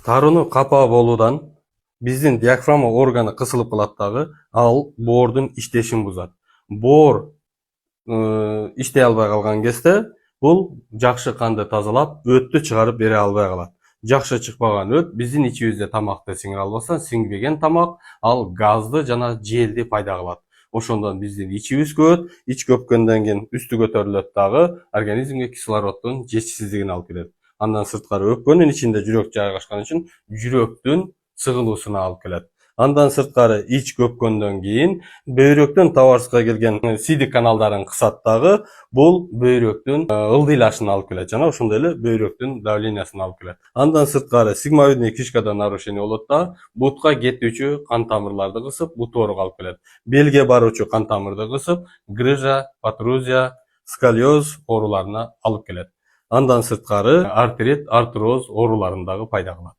Тарыны капа болуудан биздин диафрагма органы кысылып калат дагы, ал боордун иштешин бузат. Боор иштей албай калган кезде бул жакшы канды тазалап, өттү чыгарып бере албай калат. Жакшы чыкпаган өт биздин ичибизде тамакты сиңире албастан, сиңбеген тамак ал газды жана желди пайда кылат. Ошондон биздин ичибиз көбөйөт, ич көпкөндөн кийин үстү көтөрүлөт дагы, организмге кислороддун жетишсиздигин алып келет. Андан сырткары өкпөнүн ичинде жүрөк жайгашкан үчүн жүрөктүн сыгылуусуна алып келет. Андан сырткары ич көпкөндөн кийин бөйрөктөн табарыска келген сидик каналдарын кысат дагы, бул бөйрөктүн ылдыйлашына алып келет жана ошондой эле бөйрөктүн давлениясына алып келет. Андан сырткары сигмовидный кишкада нарушение болот да, бутка кетүүчү кан тамырларды кысып, бут ооруга алып келет. Белге баруучу кан тамырды кысып, грыжа, протрузия, сколиоз ооруларына алып келет. Андан сырткары артрит, артроз ооруларын дагы пайда кылат.